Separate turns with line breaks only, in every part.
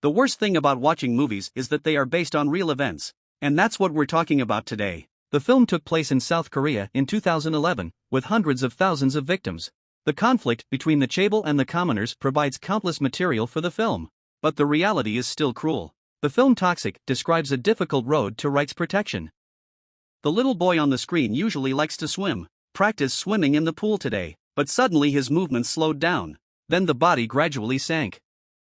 The worst thing about watching movies is that they are based on real events. And that's what we're talking about today. The film took place in South Korea in 2011, with hundreds of thousands of victims. The conflict between the chaebol and the commoners provides countless material for the film. But the reality is still cruel. The film Toxic describes a difficult road to rights protection. The little boy on the screen usually likes to swim, practice swimming in the pool today, but suddenly his movements slowed down. Then the body gradually sank.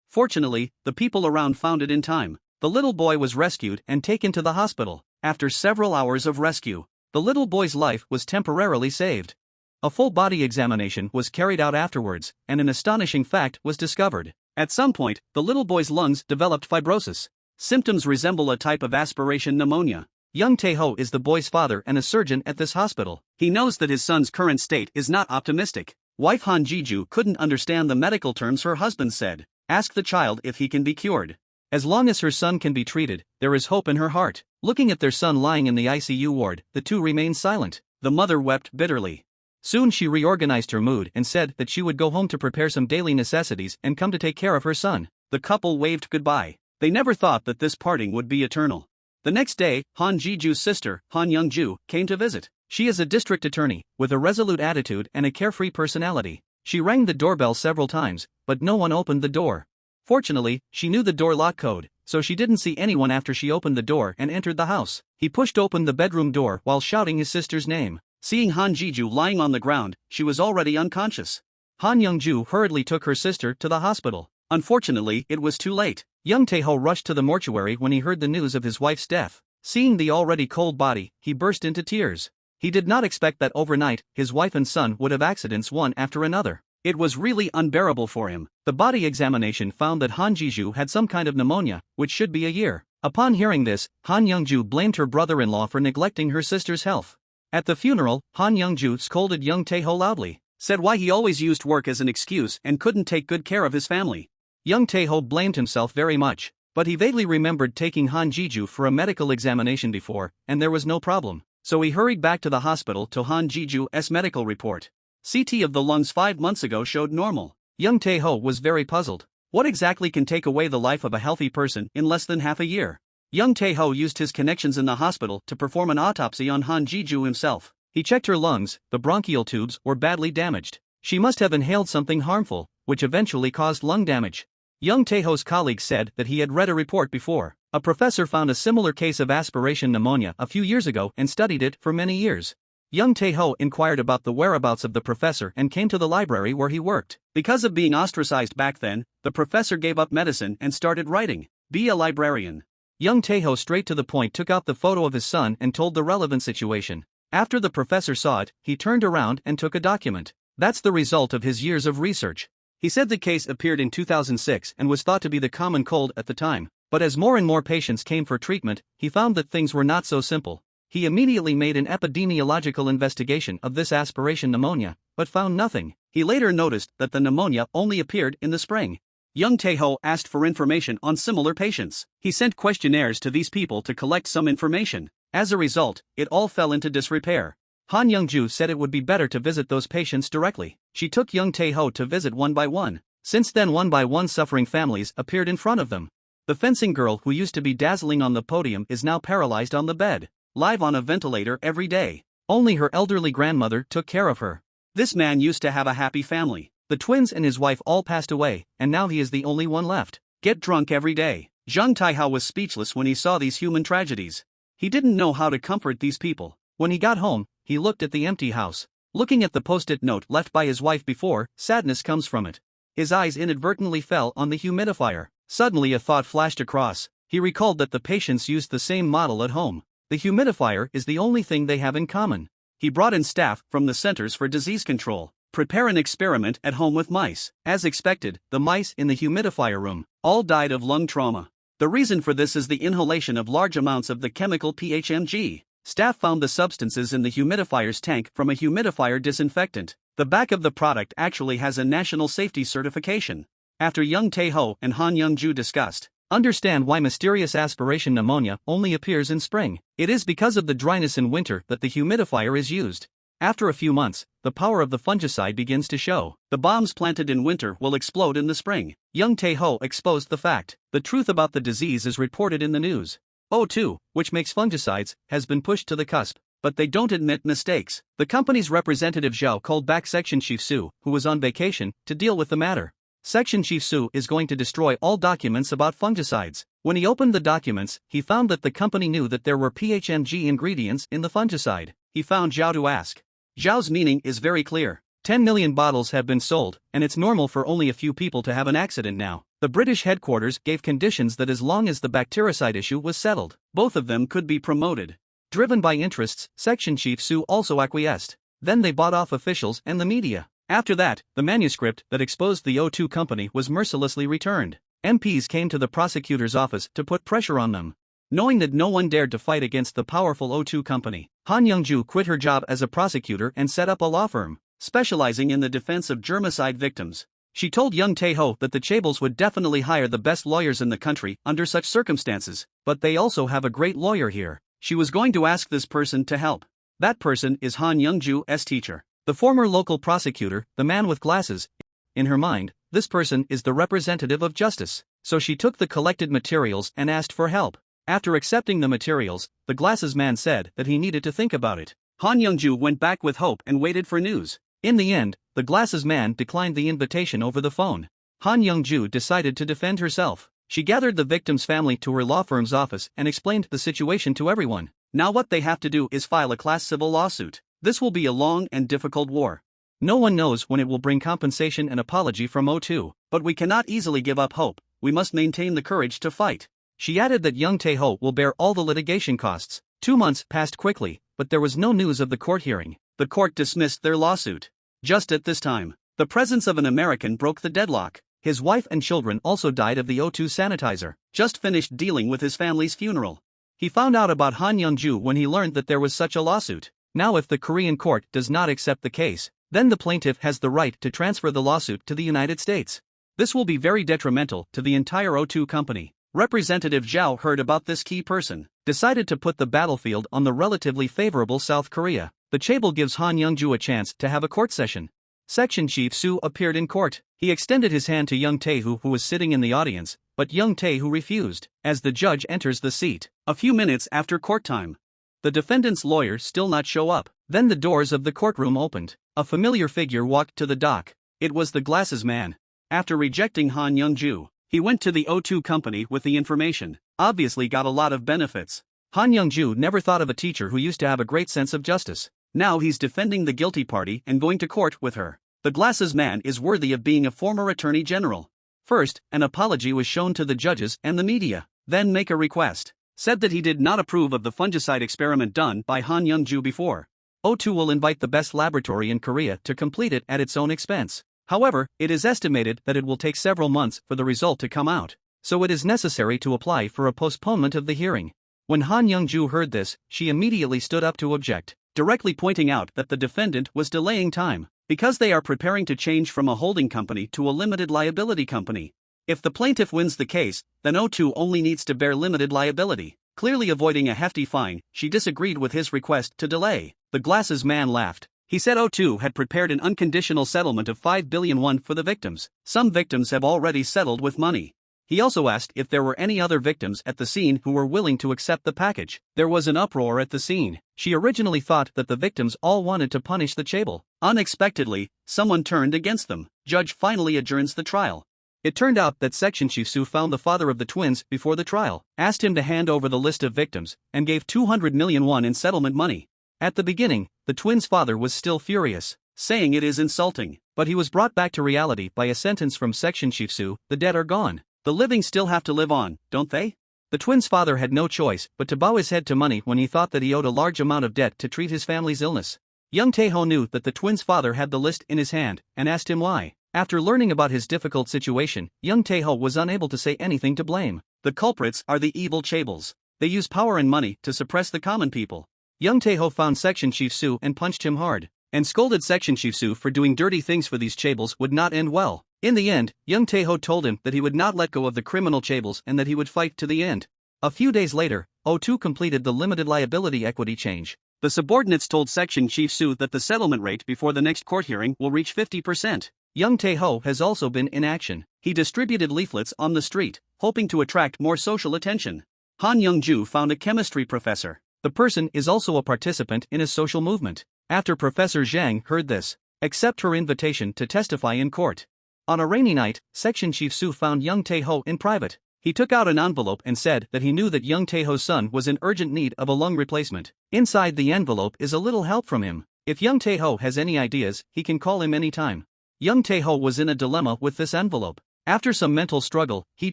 Fortunately, the people around found it in time. The little boy was rescued and taken to the hospital. After several hours of rescue, the little boy's life was temporarily saved. A full body examination was carried out afterwards, and an astonishing fact was discovered. At some point, the little boy's lungs developed fibrosis. Symptoms resemble a type of aspiration pneumonia. Young Tae-ho is the boy's father and a surgeon at this hospital. He knows that his son's current state is not optimistic. Wife Han Ji-ju couldn't understand the medical terms her husband said. Ask the child if he can be cured. As long as her son can be treated, there is hope in her heart. Looking at their son lying in the ICU ward, the two remained silent. The mother wept bitterly. Soon she reorganized her mood and said that she would go home to prepare some daily necessities and come to take care of her son. The couple waved goodbye. They never thought that this parting would be eternal. The next day, Han Ji-ju's sister, Han Young-ju, came to visit. She is a district attorney, with a resolute attitude and a carefree personality. She rang the doorbell several times, but no one opened the door. Fortunately, she knew the door lock code, so she didn't see anyone after she opened the door and entered the house. He pushed open the bedroom door while shouting his sister's name. Seeing Han Ji-ju lying on the ground, she was already unconscious. Han Young-ju hurriedly took her sister to the hospital. Unfortunately, it was too late. Young Tae-ho rushed to the mortuary when he heard the news of his wife's death. Seeing the already cold body, he burst into tears. He did not expect that overnight, his wife and son would have accidents one after another. It was really unbearable for him. The body examination found that Han Ji-ju had some kind of pneumonia, which should be a year. Upon hearing this, Han Young-ju blamed her brother-in-law for neglecting her sister's health. At the funeral, Han Young-ju scolded Young Tae-ho loudly, said why he always used work as an excuse and couldn't take good care of his family. Young Tae-ho blamed himself very much, but he vaguely remembered taking Han Ji-ju for a medical examination before, and there was no problem. So he hurried back to the hospital to Han Ji-ju's medical report. CT of the lungs 5 months ago showed normal. Young Tae-ho was very puzzled. What exactly can take away the life of a healthy person in less than half a year? Young Tae-ho used his connections in the hospital to perform an autopsy on Han Ji-ju himself. He checked her lungs. The bronchial tubes were badly damaged. She must have inhaled something harmful, which eventually caused lung damage. Young Tae-ho's colleague said that he had read a report before. A professor found a similar case of aspiration pneumonia a few years ago and studied it for many years. Young Tae-ho inquired about the whereabouts of the professor and came to the library where he worked. Because of being ostracized back then, the professor gave up medicine and started writing. Be a librarian. Young Tae-ho straight to the point took out the photo of his son and told the relevant situation. After the professor saw it, he turned around and took a document. That's the result of his years of research. He said the case appeared in 2006 and was thought to be the common cold at the time. But as more and more patients came for treatment, he found that things were not so simple. He immediately made an epidemiological investigation of this aspiration pneumonia, but found nothing. He later noticed that the pneumonia only appeared in the spring. Young Tae-ho asked for information on similar patients. He sent questionnaires to these people to collect some information. As a result, it all fell into disrepair. Han Young-ju said it would be better to visit those patients directly. She took Young Tae-ho to visit one by one. Since then, one by one suffering families appeared in front of them. The fencing girl who used to be dazzling on the podium is now paralyzed on the bed, live on a ventilator every day. Only her elderly grandmother took care of her. This man used to have a happy family. The twins and his wife all passed away, and now he is the only one left. Get drunk every day. Jung Tae-ho was speechless when he saw these human tragedies. He didn't know how to comfort these people. When he got home, he looked at the empty house. Looking at the post-it note left by his wife before, sadness comes from it. His eyes inadvertently fell on the humidifier. Suddenly a thought flashed across. He recalled that the patients used the same model at home. The humidifier is the only thing they have in common. He brought in staff from the Centers for Disease Control. Prepare an experiment at home with mice. As expected, the mice in the humidifier room all died of lung trauma. The reason for this is the inhalation of large amounts of the chemical PHMG. Staff found the substances in the humidifier's tank from a humidifier disinfectant. The back of the product actually has a national safety certification. After Young Tae-ho and Han Young-ju discussed, understand why mysterious aspiration pneumonia only appears in spring. It is because of the dryness in winter that the humidifier is used. After a few months, the power of the fungicide begins to show. The bombs planted in winter will explode in the spring. Young Tae-ho exposed the fact. The truth about the disease is reported in the news. O2, which makes fungicides, has been pushed to the cusp, but they don't admit mistakes. The company's representative Zhao called back Section Chief Su, who was on vacation, to deal with the matter. Section Chief Su is going to destroy all documents about fungicides. When he opened the documents, he found that the company knew that there were PHMG ingredients in the fungicide. He found Zhao to ask. Zhao's meaning is very clear. 10 million bottles have been sold, and it's normal for only a few people to have an accident now. The British headquarters gave conditions that as long as the bactericide issue was settled, both of them could be promoted. Driven by interests, Section Chief Su also acquiesced. Then they bought off officials and the media. After that, the manuscript that exposed the O2 company was mercilessly returned. MPs came to the prosecutor's office to put pressure on them. Knowing that no one dared to fight against the powerful O2 company, Han Young-ju quit her job as a prosecutor and set up a law firm, specializing in the defense of germicide victims. She told Young Tae-ho that the Chaebol would definitely hire the best lawyers in the country under such circumstances, but they also have a great lawyer here. She was going to ask this person to help. That person is Han Young-ju's teacher, the former local prosecutor, the man with glasses. In her mind, this person is the representative of justice, so she took the collected materials and asked for help. After accepting the materials, the glasses man said that he needed to think about it. Han Young-ju went back with hope and waited for news. In the end, the glasses man declined the invitation over the phone. Han Young-ju decided to defend herself. She gathered the victim's family to her law firm's office and explained the situation to everyone. Now what they have to do is file a class civil lawsuit. This will be a long and difficult war. No one knows when it will bring compensation and apology from O2, but we cannot easily give up hope. We must maintain the courage to fight. She added that Young Tae-ho will bear all the litigation costs. 2 months passed quickly, but there was no news of the court hearing. The court dismissed their lawsuit. Just at this time, the presence of an American broke the deadlock. His wife and children also died of the O2 sanitizer. Just finished dealing with his family's funeral. He found out about Han Young-ju when he learned that there was such a lawsuit. Now if the Korean court does not accept the case, then the plaintiff has the right to transfer the lawsuit to the United States. This will be very detrimental to the entire O2 company. Representative Zhao heard about this key person, decided to put the battlefield on the relatively favorable South Korea. The Chaebol gives Han Young-ju a chance to have a court session. Section Chief Su appeared in court. He extended his hand to Young Tae-ho, who was sitting in the audience, but Young Tae-ho refused. As the judge enters the seat, a few minutes after court time, the defendant's lawyer still not show up. Then the doors of the courtroom opened. A familiar figure walked to the dock. It was the glasses man. After rejecting Han Young-ju, he went to the O2 company with the information. Obviously got a lot of benefits. Han Young-ju never thought of a teacher who used to have a great sense of justice. Now he's defending the guilty party and going to court with her. The glasses man is worthy of being a former attorney general. First, an apology was shown to the judges and the media. Then make a request. Said that he did not approve of the fungicide experiment done by Han Young-ju before. O2 will invite the best laboratory in Korea to complete it at its own expense. However, it is estimated that it will take several months for the result to come out, so it is necessary to apply for a postponement of the hearing. When Han Young-ju heard this, she immediately stood up to object, directly pointing out that the defendant was delaying time, because they are preparing to change from a holding company to a limited liability company. If the plaintiff wins the case, then O2 only needs to bear limited liability. Clearly avoiding a hefty fine, she disagreed with his request to delay. The glasses man laughed. He said O2 had prepared an unconditional settlement of 5 billion won for the victims. Some victims have already settled with money. He also asked if there were any other victims at the scene who were willing to accept the package. There was an uproar at the scene. She originally thought that the victims all wanted to punish the Chaebol. Unexpectedly, someone turned against them. Judge finally adjourns the trial. It turned out that Section Chief Su found the father of the twins before the trial, asked him to hand over the list of victims, and gave 200 million won in settlement money. At the beginning, the twins' father was still furious, saying it is insulting, but he was brought back to reality by a sentence from Section Chief Su: the dead are gone. The living still have to live on, don't they? The twins' father had no choice but to bow his head to money when he thought that he owed a large amount of debt to treat his family's illness. Young Tae-ho knew that the twins' father had the list in his hand, and asked him why. After learning about his difficult situation, Young Tae-ho was unable to say anything to blame. The culprits are the evil Chaebols. They use power and money to suppress the common people. Young Tae-ho found Section Chief Su and punched him hard, and scolded Section Chief Su for doing dirty things for these Chaebols would not end well. In the end, Young Tae-ho told him that he would not let go of the criminal Chaebols and that he would fight to the end. A few days later, O2 completed the limited liability equity change. The subordinates told Section Chief Su that the settlement rate before the next court hearing will reach 50%. Young Tae-ho has also been in action. He distributed leaflets on the street, hoping to attract more social attention. Han Young-ju found a chemistry professor. The person is also a participant in a social movement. After Professor Zhang heard this, accept her invitation to testify in court. On a rainy night, Section Chief Su found Young Tae-ho in private. He took out an envelope and said that he knew that Young Tae-ho's son was in urgent need of a lung replacement. Inside the envelope is a little help from him. If Young Tae-ho has any ideas, he can call him anytime. Young Tae-ho was in a dilemma with this envelope. After some mental struggle, he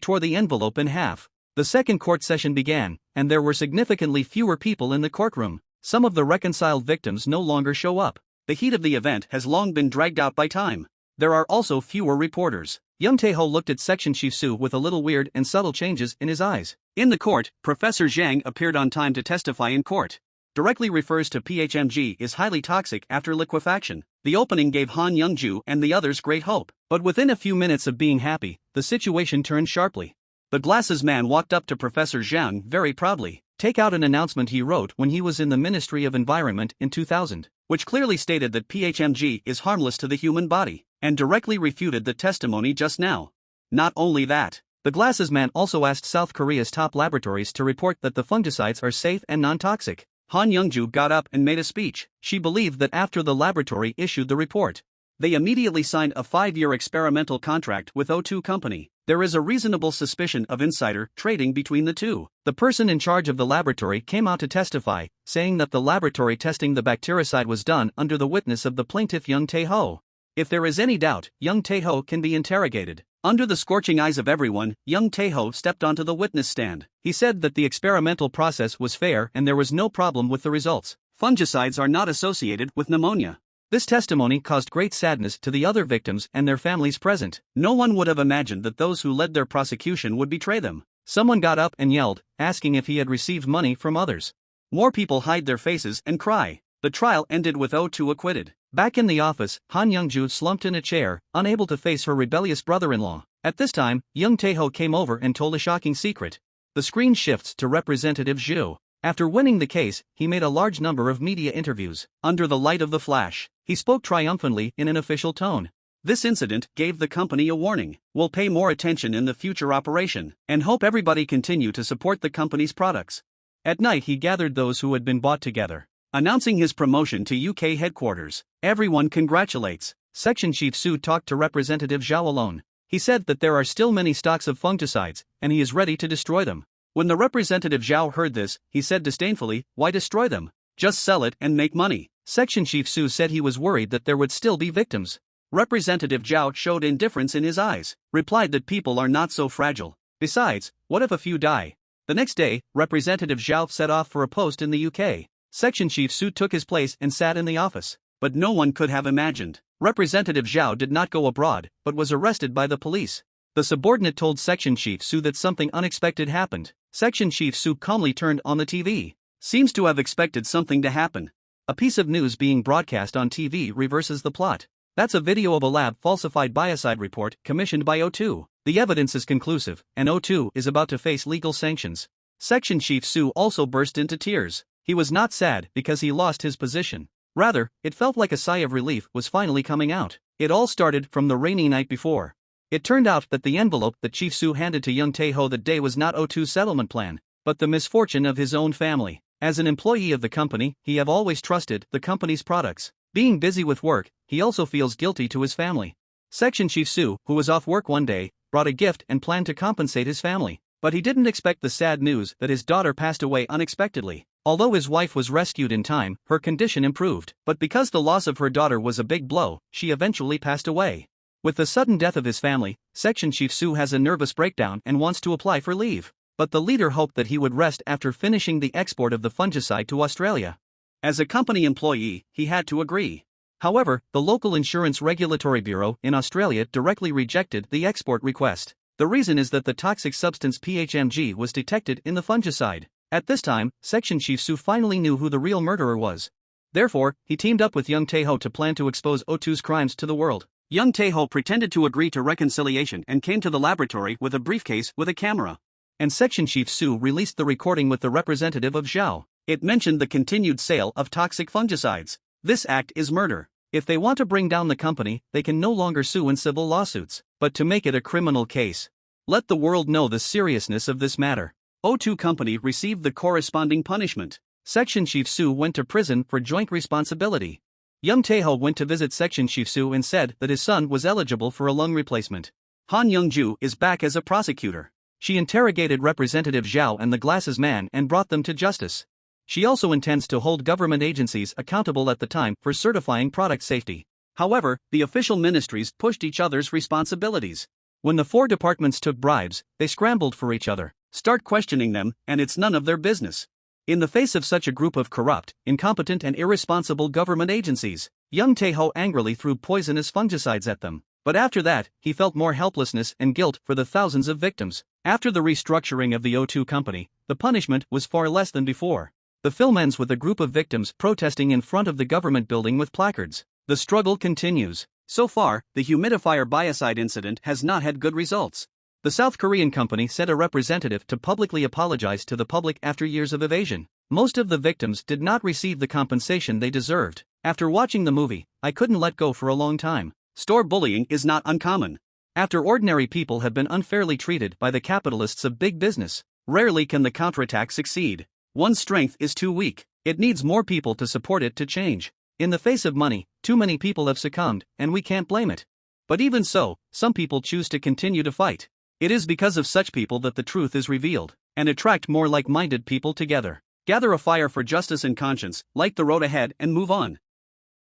tore the envelope in half. The second court session began, and there were significantly fewer people in the courtroom. Some of the reconciled victims no longer show up. The heat of the event has long been dragged out by time. There are also fewer reporters. Young Tae-ho looked at Section Chief Su with a little weird and subtle changes in his eyes. In the court, Professor Zhang appeared on time to testify in court. Directly refers to PHMG is highly toxic after liquefaction. The opening gave Han Young-ju and the others great hope. But within a few minutes of being happy, the situation turned sharply. The glasses man walked up to Professor Zhang very proudly. Take out an announcement he wrote when he was in the Ministry of Environment in 2000, which clearly stated that PHMG is harmless to the human body, and directly refuted the testimony just now. Not only that, the glasses man also asked South Korea's top laboratories to report that the fungicides are safe and non-toxic. Han Young-ju got up and made a speech. She believed that after the laboratory issued the report, they immediately signed a 5-year experimental contract with O2 Company. There is a reasonable suspicion of insider trading between the two. The person in charge of the laboratory came out to testify, saying that the laboratory testing the bactericide was done under the witness of the plaintiff Young Tae-ho. If there is any doubt, Young Tae-ho can be interrogated. Under the scorching eyes of everyone, Young Tae-ho stepped onto the witness stand. He said that the experimental process was fair and there was no problem with the results. Fungicides are not associated with pneumonia. This testimony caused great sadness to the other victims and their families present. No one would have imagined that those who led their prosecution would betray them. Someone got up and yelled, asking if he had received money from others. More people hide their faces and cry. The trial ended with O2 acquitted. Back in the office, Han Young-ju slumped in a chair, unable to face her rebellious brother-in-law. At this time, Young Tae-ho came over and told a shocking secret. The screen shifts to Representative Zhu. After winning the case, he made a large number of media interviews. Under the light of the flash, he spoke triumphantly in an official tone. This incident gave the company a warning. We'll pay more attention in the future operation, and hope everybody continue to support the company's products. At night he gathered those who had been bought together, announcing his promotion to UK headquarters. Everyone congratulates. Section Chief Su talked to Representative Zhao alone. He said that there are still many stocks of fungicides, and he is ready to destroy them. When the Representative Zhao heard this, he said disdainfully, "Why destroy them? Just sell it and make money." Section Chief Su said he was worried that there would still be victims. Representative Zhao showed indifference in his eyes, replied that people are not so fragile. Besides, what if a few die? The next day, Representative Zhao set off for a post in the UK. Section Chief Su took his place and sat in the office. But no one could have imagined. Representative Zhao did not go abroad, but was arrested by the police. The subordinate told Section Chief Su that something unexpected happened. Section Chief Su calmly turned on the TV. Seems to have expected something to happen. A piece of news being broadcast on TV reverses the plot. That's a video of a lab falsified biocide report commissioned by O2. The evidence is conclusive, and O2 is about to face legal sanctions. Section Chief Su also burst into tears. He was not sad because he lost his position. Rather, it felt like a sigh of relief was finally coming out. It all started from the rainy night before. It turned out that the envelope that Chief Su handed to Young Tae-ho that day was not O2's settlement plan, but the misfortune of his own family. As an employee of the company, he have always trusted the company's products. Being busy with work, he also feels guilty to his family. Section Chief Su, who was off work one day, brought a gift and planned to compensate his family. But he didn't expect the sad news that his daughter passed away unexpectedly. Although his wife was rescued in time, her condition improved. But because the loss of her daughter was a big blow, she eventually passed away. With the sudden death of his family, Section Chief Su has a nervous breakdown and wants to apply for leave. But the leader hoped that he would rest after finishing the export of the fungicide to Australia. As a company employee, he had to agree. However, the local Insurance Regulatory Bureau in Australia directly rejected the export request. The reason is that the toxic substance PHMG was detected in the fungicide. At this time, Section Chief Su finally knew who the real murderer was. Therefore, he teamed up with Young Tae-ho to plan to expose O2's crimes to the world. Young Tae-ho pretended to agree to reconciliation and came to the laboratory with a briefcase with a camera. And Section Chief Su released the recording with the representative of Zhao. It mentioned the continued sale of toxic fungicides. This act is murder. If they want to bring down the company, they can no longer sue in civil lawsuits, but to make it a criminal case. Let the world know the seriousness of this matter. O2 company received the corresponding punishment. Section Chief Su went to prison for joint responsibility. Young Tae-ho went to visit Section Chief Su and said that his son was eligible for a lung replacement. Han Young-ju is back as a prosecutor. She interrogated Representative Zhao and the glasses man and brought them to justice. She also intends to hold government agencies accountable at the time for certifying product safety. However, the official ministries pushed each other's responsibilities. When the four departments took bribes, they scrambled for each other. Start questioning them, and it's none of their business. In the face of such a group of corrupt, incompetent and irresponsible government agencies, young Tae-ho angrily threw poisonous fungicides at them. But after that, he felt more helplessness and guilt for the thousands of victims. After the restructuring of the O2 company, the punishment was far less than before. The film ends with a group of victims protesting in front of the government building with placards. The struggle continues. So far, the humidifier biocide incident has not had good results. The South Korean company sent a representative to publicly apologize to the public after years of evasion. Most of the victims did not receive the compensation they deserved. After watching the movie, I couldn't let go for a long time. Store bullying is not uncommon. After ordinary people have been unfairly treated by the capitalists of big business, rarely can the counterattack succeed. One's strength is too weak. It needs more people to support it to change. In the face of money, too many people have succumbed, and we can't blame it. But even so, some people choose to continue to fight. It is because of such people that the truth is revealed, and attract more like-minded people together. Gather a fire for justice and conscience, light the road ahead and move on.